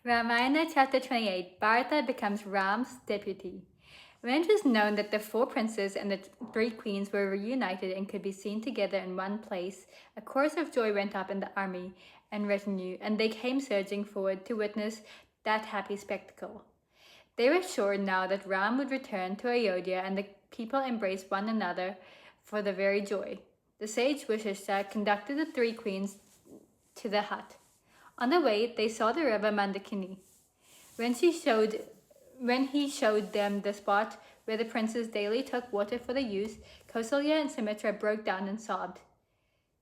Ramayana chapter 28, Bharata becomes Ram's deputy. When it was known that the four princes and the three queens were reunited and could be seen together in one place, a chorus of joy went up in the army and retinue, and they came surging forward to witness that happy spectacle. They were sure now that Ram would return to Ayodhya, and the people embraced one another for the very joy. The sage Vashishta conducted the three queens to the hut. On the way, they saw the river Mandakini. When he showed them the spot where the princes daily took water for the use, Kausalya and Sumitra broke down and sobbed.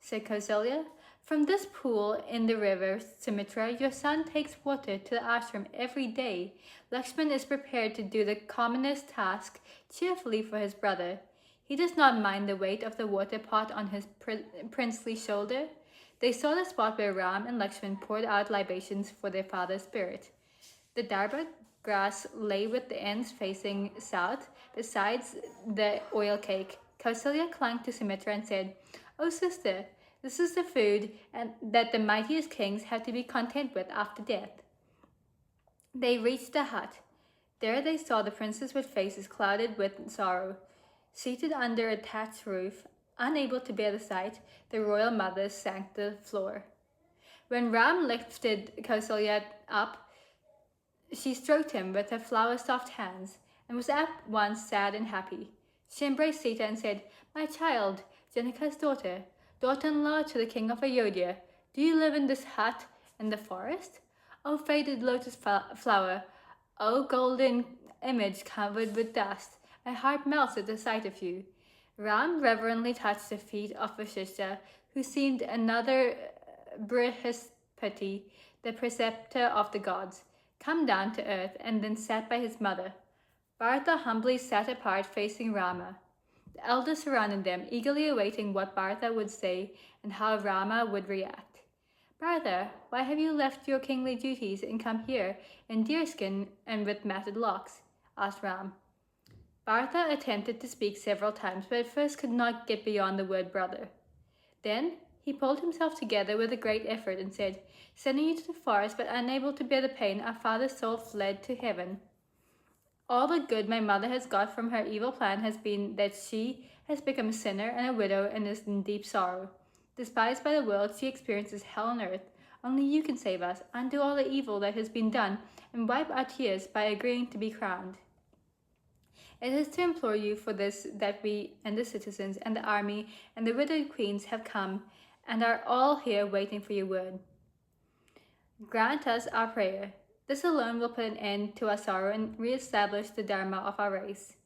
Said Kausalya, "From this pool in the river, Sumitra, your son takes water to the ashram every day. Lakshman is prepared to do the commonest task cheerfully for his brother. He does not mind the weight of the water pot on his princely shoulder." They saw the spot where Ram and Lakshman poured out libations for their father's spirit. The darba grass lay with the ends facing south, besides the oil cake. Kausalya clung to Sumitra and said, "Oh sister, this is the food and that the mightiest kings have to be content with after death." They reached the hut. There they saw the princes with faces clouded with sorrow. Seated under a thatched roof, unable to bear the sight, the royal mother sank to the floor. When Ram lifted Kausalya up, she stroked him with her flower-soft hands and was at once sad and happy. She embraced Sita and said, "My child, Janaka's daughter, daughter-in-law to the king of Ayodhya, do you live in this hut in the forest? O faded lotus flower, O golden image covered with dust, my heart melts at the sight of you." Ram reverently touched the feet of Vashishta, who seemed another Brihaspati, the preceptor of the gods, come down to earth, and then sat by his mother. Bharata humbly sat apart facing Rama. The elders surrounded them, eagerly awaiting what Bharata would say and how Rama would react. "Bharata, why have you left your kingly duties and come here in deerskin and with matted locks?" asked Ram. Bharata attempted to speak several times, but at first could not get beyond the word brother. Then he pulled himself together with a great effort and said, "Sending you to the forest, but unable to bear the pain, our father's soul fled to heaven. All the good my mother has got from her evil plan has been that she has become a sinner and a widow and is in deep sorrow. Despised by the world, she experiences hell on earth. Only you can save us, undo all the evil that has been done, and wipe our tears by agreeing to be crowned. It is to implore you for this that we and the citizens and the army and the widowed queens have come and are all here waiting for your word. Grant us our prayer. This alone will put an end to our sorrow and re-establish the dharma of our race.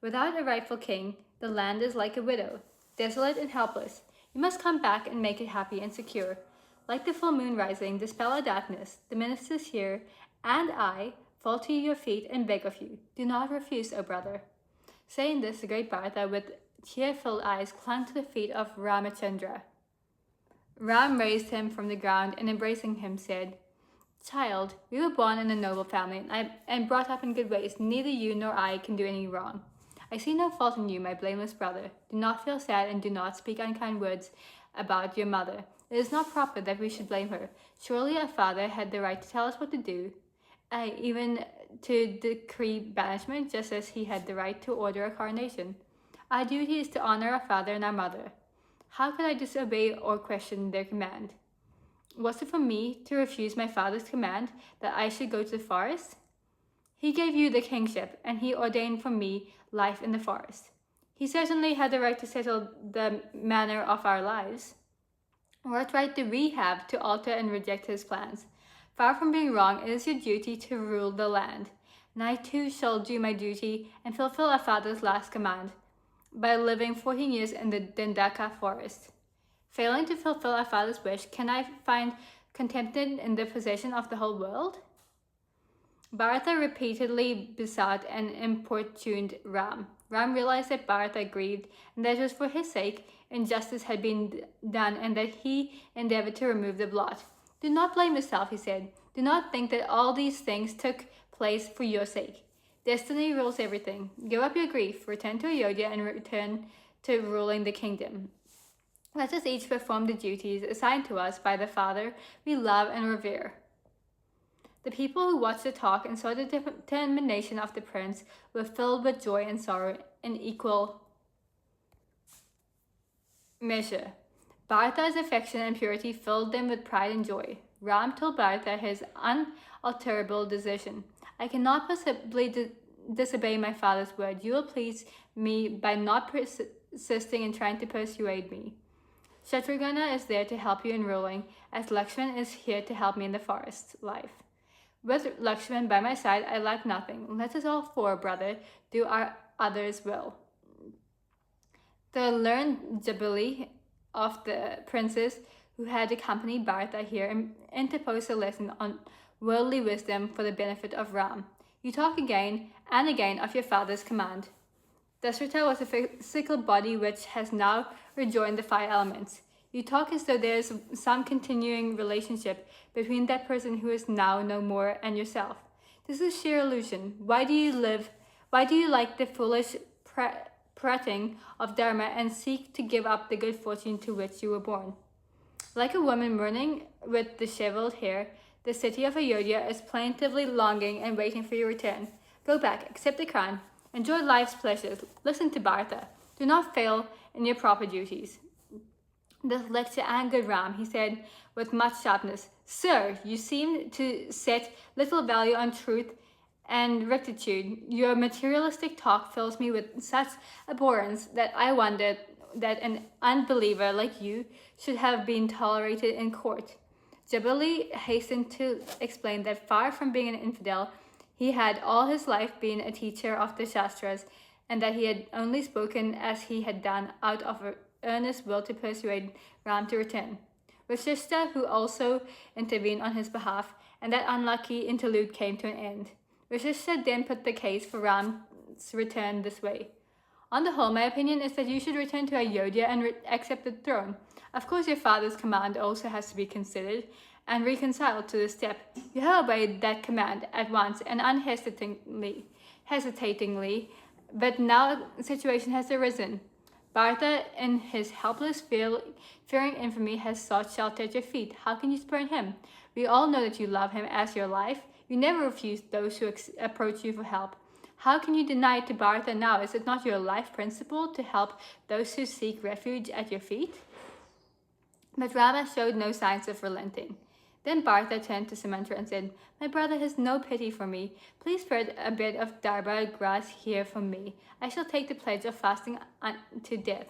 Without a rightful king, the land is like a widow, desolate and helpless. You must come back and make it happy and secure. Like the full moon rising, dispel our darkness. The ministers here and I fall to your feet and beg of you. Do not refuse, O brother." Saying this, the great Bharata, with tear-filled eyes, clung to the feet of Ramachandra. Ram raised him from the ground and, embracing him, said, "Child, we were born in a noble family and brought up in good ways. Neither you nor I can do any wrong. I see no fault in you, my blameless brother. Do not feel sad and do not speak unkind words about your mother. It is not proper that we should blame her. Surely our father had the right to tell us what to do, even to decree banishment, just as he had the right to order a coronation. Our duty is to honor our father and our mother. How could I disobey or question their command? Was it for me to refuse my father's command that I should go to the forest? He gave you the kingship, and he ordained for me life in the forest. He certainly had the right to settle the manner of our lives. What right do we have to alter and reject his plans? Far from being wrong, it is your duty to rule the land, and I too shall do my duty and fulfill our father's last command by living 14 years in the Dandaka forest. Failing to fulfill our father's wish, can I find contentment in the possession of the whole world?" Bharata repeatedly besought and importuned Ram. Ram realized that Bharata grieved and that it was for his sake injustice had been done and that he endeavored to remove the blot. "Do not blame yourself," he said. "Do not think that all these things took place for your sake. Destiny rules everything. Give up your grief, return to Ayodhya, and return to ruling the kingdom. Let us each perform the duties assigned to us by the father we love and revere." The people who watched the talk and saw the determination of the prince were filled with joy and sorrow in equal measure. Bharata's affection and purity filled them with pride and joy. Ram told Bharata his unalterable decision. I cannot possibly disobey my father's word. You will please me by not persisting in trying to persuade me. Shatrugana is there to help you in ruling, as Lakshman is here to help me in the forest life. With Lakshman by my side, I lack nothing. Let us all four, brother, do our other's will. The learned Jabali of the princes who had accompanied Bharata here interposed a lesson on worldly wisdom for the benefit of Ram. You talk again and again of your father's command. Dashrata was a physical body which has now rejoined the five elements. You talk as though there is some continuing relationship between that person who is now no more and yourself. This is sheer illusion. Why do you like the foolish prating of Dharma and seek to give up the good fortune to which you were born? Like a woman mourning with disheveled hair, the city of Ayodhya is plaintively longing and waiting for your return. Go back, accept the crown, enjoy life's pleasures, listen to Bharata. Do not fail in your proper duties. This lecture angered Ram. He said with much sharpness, Sir, you seem to set little value on truth and rectitude. Your materialistic talk fills me with such abhorrence that I wondered that an unbeliever like you should have been tolerated in court. Jabali hastened to explain that far from being an infidel, he had all his life been a teacher of the Shastras, and that he had only spoken as he had done out of an earnest will to persuade Ram to return. Vasishtha, who also intervened on his behalf, and that unlucky interlude came to an end. Vasishtha then put the case for Ram's return this way. On the whole, my opinion is that you should return to Ayodhya and accept the throne. Of course, your father's command also has to be considered and reconciled to the step. You have obeyed that command at once and unhesitatingly, but now the situation has arisen. Bharata, in his helpless, fearing infamy, has sought shelter at your feet. How can you spurn him? We all know that you love him as your life. You never refuse those who approach you for help. How can you deny it to Bharata now? Is it not your life principle to help those who seek refuge at your feet? But Rama showed no signs of relenting. Then Bharata turned to Sumantra and said, My brother has no pity for me. Please spread a bit of darba grass here for me. I shall take the pledge of fasting unto death.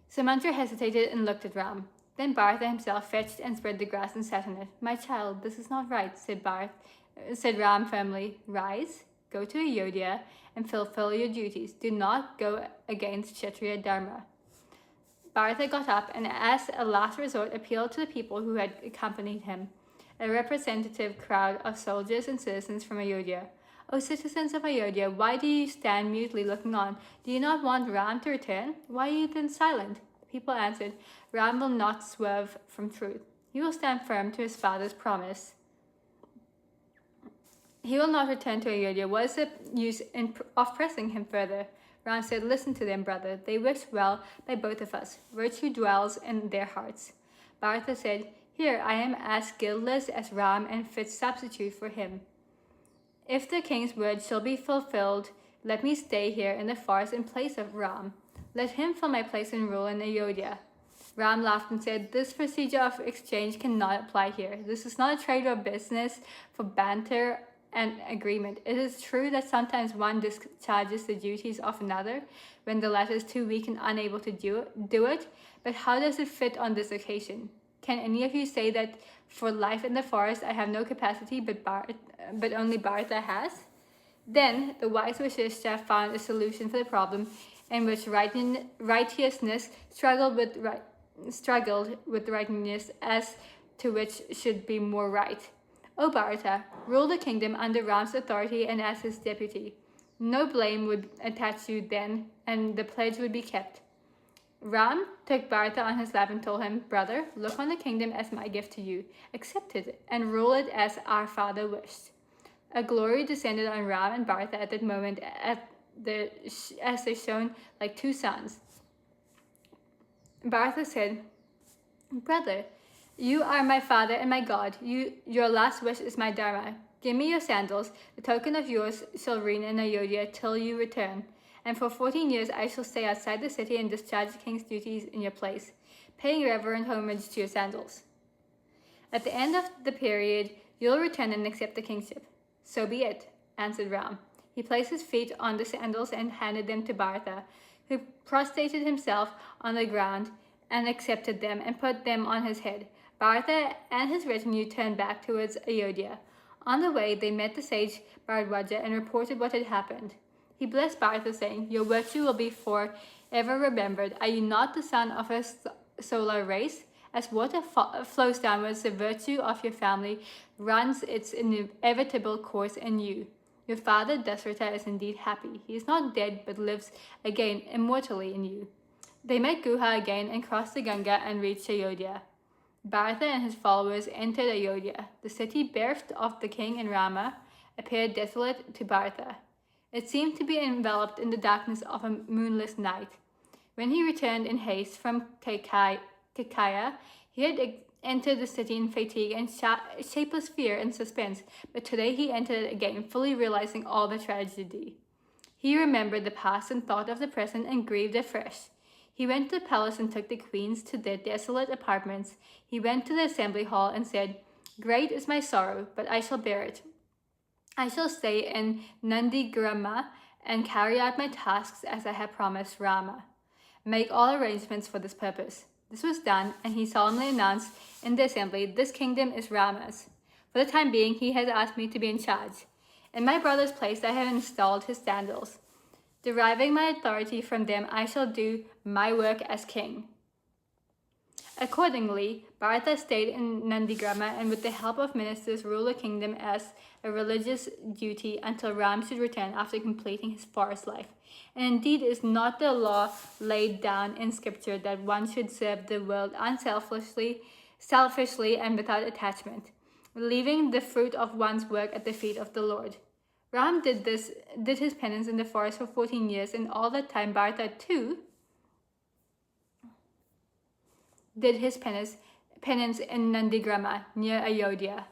Sumantra hesitated and looked at Ram. Then Bharata himself fetched and spread the grass and sat on it. My child, this is not right, said Ram firmly. Rise, go to Ayodhya and fulfill your duties. Do not go against Kshatriya Dharma. Bharata got up and as a last resort appealed to the people who had accompanied him, a representative crowd of soldiers and citizens from Ayodhya. O citizens of Ayodhya, why do you stand mutely looking on? Do you not want Ram to return? Why are you then silent? The people answered, Ram will not swerve from truth. He will stand firm to his father's promise. He will not return to Ayodhya. What is the use of pressing him further? Ram said, Listen to them, brother. They wish well by both of us. Virtue dwells in their hearts. Bharata said, Here I am as guiltless as Ram and fit substitute for him. If the king's word shall be fulfilled, let me stay here in the forest in place of Ram. Let him fill my place and rule in Ayodhya. Ram laughed and said, This procedure of exchange cannot apply here. This is not a trade or business for banter and agreement. It is true that sometimes one discharges the duties of another when the latter is too weak and unable to do it, but how does it fit on this occasion? Can any of you say that for life in the forest I have no capacity, but only Bharata has? Then the wise Vasishtha found a solution for the problem in which righteousness struggled with righteousness as to which should be more right. O Bharata, rule the kingdom under Ram's authority and as his deputy. No blame would attach you then, and the pledge would be kept. Ram took Bharata on his lap and told him, Brother, look on the kingdom as my gift to you. Accept it and rule it as our father wished. A glory descended on Ram and Bharata at that moment as they shone like two suns. Bharata said, Brother, You are my father and my God. Your last wish is my dharma. Give me your sandals. The token of yours shall reign in Ayodhya till you return. And for 14 years I shall stay outside the city and discharge the king's duties in your place, paying reverent homage to your sandals. At the end of the period, you'll return and accept the kingship. So be it, answered Ram. He placed his feet on the sandals and handed them to Bharata, who prostrated himself on the ground and accepted them and put them on his head. Bharata and his retinue turned back towards Ayodhya. On the way, they met the sage Bharadwaja and reported what had happened. He blessed Bharata, saying, Your virtue will be forever remembered. Are you not the son of a solar race? As water flows downwards, the virtue of your family runs its inevitable course in you. Your father Dasratha is indeed happy. He is not dead, but lives again immortally in you. They met Guha again and crossed the Ganga and reached Ayodhya. Bharata and his followers entered Ayodhya. The city, bereft of the king and Rama, appeared desolate to Bharata. It seemed to be enveloped in the darkness of a moonless night. When he returned in haste from Kekaya, he had entered the city in fatigue and shapeless fear and suspense, but today he entered it again, fully realizing all the tragedy. He remembered the past and thought of the present and grieved afresh. He went to the palace and took the queens to their desolate apartments. He went to the assembly hall and said, Great is my sorrow, but I shall bear it. I shall stay in Nandigrama and carry out my tasks as I have promised Rama. Make all arrangements for this purpose. This was done, and he solemnly announced in the assembly, This kingdom is Rama's. For the time being, he has asked me to be in charge. In my brother's place, I have installed his sandals. Deriving my authority from them, I shall do my work as king. Accordingly, Bharata stayed in Nandigrama and with the help of ministers ruled the kingdom as a religious duty until Ram should return after completing his forest life. And indeed is not the law laid down in scripture that one should serve the world unselfishly and without attachment, leaving the fruit of one's work at the feet of the Lord. Ram did his penance in the forest for 14 years, and all that time Bharata too did his penance in Nandigrama near Ayodhya.